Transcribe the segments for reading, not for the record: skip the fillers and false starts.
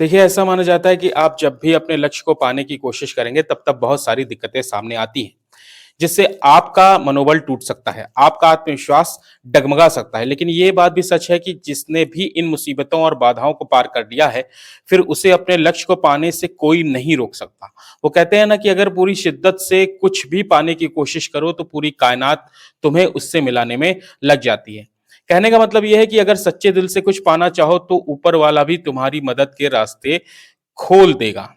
देखिए, ऐसा माना जाता है कि आप जब भी अपने लक्ष्य को पाने की कोशिश करेंगे, तब-तब बहुत सारी दिक्कतें सामने आती हैं, जिससे आपका मनोबल टूट सकता है, आपका आत्मविश्वास डगमगा सकता है। लेकिन ये बात भी सच है कि जिसने भी इन मुसीबतों और बाधाओं को पार कर लिया है, फिर उसे अपने लक्ष्य को पाने से कोई नहीं रोक सकता। वो कहते हैं ना कि अगर पूरी शिद्दत से कुछ भी पाने की कोशिश करो, तो पूरी कायनात तुम्हें उससे मिलाने में लग जाती है। कहने का मतलब ये है कि अगर सच्चे दिल से कुछ पाना चाहो तो ऊपर वाला भी तुम्हारी मदद के रास्ते खोल देगा।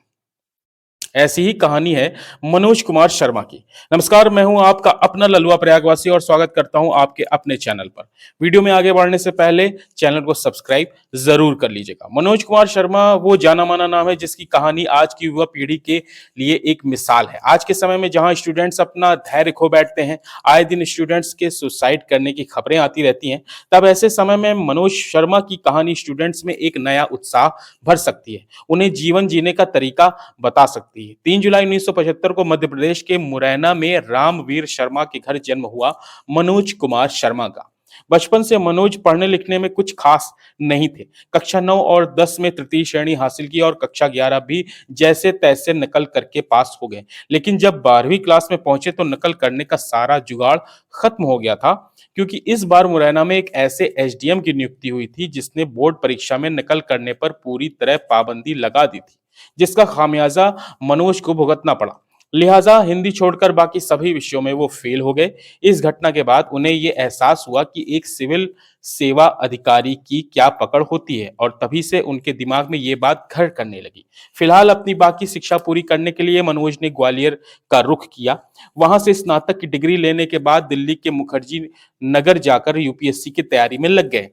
ऐसी ही कहानी है मनोज कुमार शर्मा की। नमस्कार, मैं हूं आपका अपना ललुआ प्रयागवासी और स्वागत करता हूं आपके अपने चैनल पर। वीडियो में आगे बढ़ने से पहले चैनल को सब्सक्राइब जरूर कर लीजिएगा। मनोज कुमार शर्मा वो जाना माना नाम है जिसकी कहानी आज की युवा पीढ़ी के लिए एक मिसाल है। आज के समय में जहां स्टूडेंट्स अपना धैर्य खो बैठते हैं, आए दिन स्टूडेंट्स के सुसाइड करने की खबरें आती रहती हैं, तब ऐसे समय में मनोज शर्मा की कहानी स्टूडेंट्स में एक नया उत्साह भर सकती है, उन्हें जीवन जीने का तरीका बता सकती है। 3 जुलाई 1975 को मध्य प्रदेश के मुरैना में रामवीर शर्मा के घर जन्म हुआ मनोज कुमार शर्मा का। बचपन से मनोज पढ़ने लिखने में कुछ खास नहीं थे। कक्षा 9 और 10 में तृतीय श्रेणी हासिल की और कक्षा 11 भी जैसे तैसे नकल करके पास हो गए। लेकिन जब 12वीं क्लास में पहुंचे तो नकल करने का सारा जुगाड़ खत्म हो गया था, क्योंकि इस बार मुरैना में एक ऐसे एसडीएम की नियुक्ति हुई थी जिसने बोर्ड परीक्षा में नकल करने पर पूरी तरह पाबंदी लगा दी थी, जिसका खामियाजा मनोज को भुगतना पड़ा। लिहाजा हिंदी छोड़कर बाकी सभी विषयों में वो फेल हो गए। इस घटना के बाद उन्हें ये एहसास हुआ कि एक सिविल सेवा अधिकारी की क्या पकड़ होती है, और तभी से उनके दिमाग में ये बात घर करने लगी। फिलहाल अपनी बाकी शिक्षा पूरी करने के लिए मनोज ने ग्वालियर का रुख किया। वहां से स्नातक की डिग्री लेने के बाद दिल्ली के मुखर्जी नगर जाकर यूपीएससी की तैयारी में लग गए।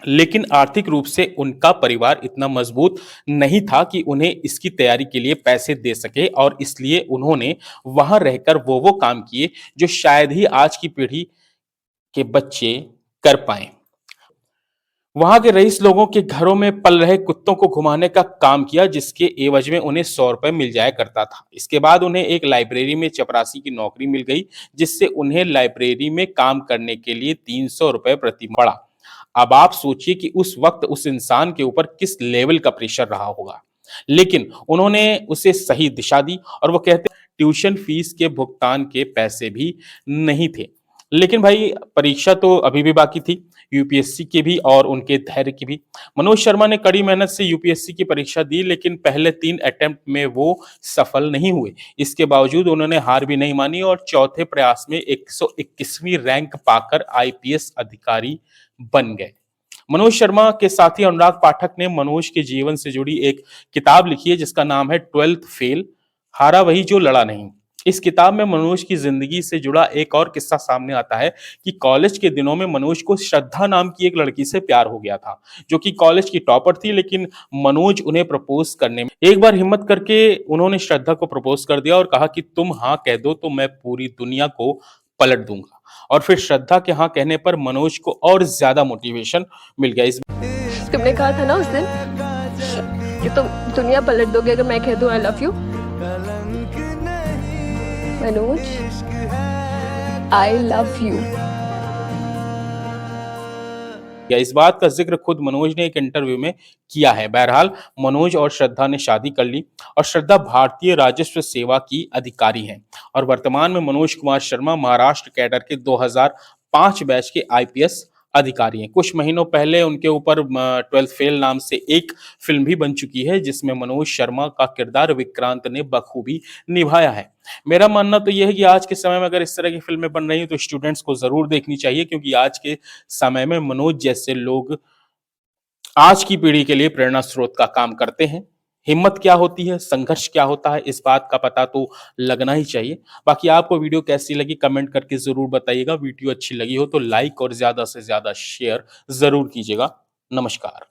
लेकिन आर्थिक रूप से उनका परिवार इतना मजबूत नहीं था कि उन्हें इसकी तैयारी के लिए पैसे दे सके, और इसलिए उन्होंने वहां रहकर वो काम किए जो शायद ही आज की पीढ़ी के बच्चे कर पाए। वहां के रईस लोगों के घरों में पल रहे कुत्तों को घुमाने का काम किया, जिसके एवज में उन्हें 100 रुपए मिल जाया करता था। इसके बाद उन्हें एक लाइब्रेरी में चपरासी की नौकरी मिल गई, जिससे उन्हें लाइब्रेरी में काम करने के लिए 300 रुपए प्रति माह पड़ा। अब आप सोचिए कि उस वक्त उस इंसान के ऊपर किस लेवल का प्रेशर रहा होगा। लेकिन उन्होंने उसे सही दिशा दी, और वो कहते हैं ट्यूशन फीस के भुगतान के पैसे भी नहीं थे। लेकिन भाई, परीक्षा तो अभी भी बाकी थी, यूपीएससी की भी और उनके धैर्य की भी। मनोज शर्मा ने कड़ी मेहनत से यूपीएससी की परीक्षा दी, लेकिन पहले 3 अटेम्प्ट में वो सफल नहीं हुए। इसके बावजूद उन्होंने हार भी नहीं मानी और चौथे प्रयास में 121वीं रैंक पाकर आईपीएस अधिकारी बन गए। मनोज शर्मा के साथी अनुराग पाठक ने मनोज के जीवन से जुड़ी एक किताब लिखी है जिसका नाम है 12th फेल, हारा वही जो लड़ा नहीं। इस किताब में मनोज की जिंदगी से जुड़ा एक और किस्सा सामने आता है कि कॉलेज के दिनों में मनोज को श्रद्धा नाम की एक लड़की से प्यार हो गया था, जो कि कॉलेज की टॉपर थी। लेकिन मनोज उन्हें प्रपोज करने में एक बार हिम्मत करके उन्होंने श्रद्धा को प्रपोज कर दिया और कहा कि तुम हाँ कह दो तो मैं पूरी दुनिया को पलट दूंगा। और फिर श्रद्धा के हाँ कहने पर मनोज को और ज्यादा मोटिवेशन मिल गया। इस तुमने कहा था ना उस दिन कि तुम दुनिया पलट दोगे अगर मैं कह दूं I love you. Manoj, I love you. इस बात का जिक्र खुद मनोज ने एक इंटरव्यू में किया है। बहरहाल मनोज और श्रद्धा ने शादी कर ली, और श्रद्धा भारतीय राजस्व सेवा की अधिकारी हैं, और वर्तमान में मनोज कुमार शर्मा महाराष्ट्र कैडर के 2005 बैच के आईपीएस अधिकारी हैं। कुछ महीनों पहले उनके ऊपर 12th फेल नाम से एक फिल्म भी बन चुकी है, जिसमें मनोज शर्मा का किरदार विक्रांत ने बखूबी निभाया है। मेरा मानना तो यह है कि आज के समय में अगर इस तरह की फिल्में बन रही हैं तो स्टूडेंट्स को जरूर देखनी चाहिए, क्योंकि आज के समय में मनोज जैसे लोग आज की पीढ़ी के लिए प्रेरणा स्रोत का काम करते हैं। हिम्मत क्या होती है, संघर्ष क्या होता है, इस बात का पता तो लगना ही चाहिए। बाकी आपको वीडियो कैसी लगी कमेंट करके जरूर बताइएगा। वीडियो अच्छी लगी हो तो लाइक और ज्यादा से ज्यादा शेयर जरूर कीजिएगा। नमस्कार।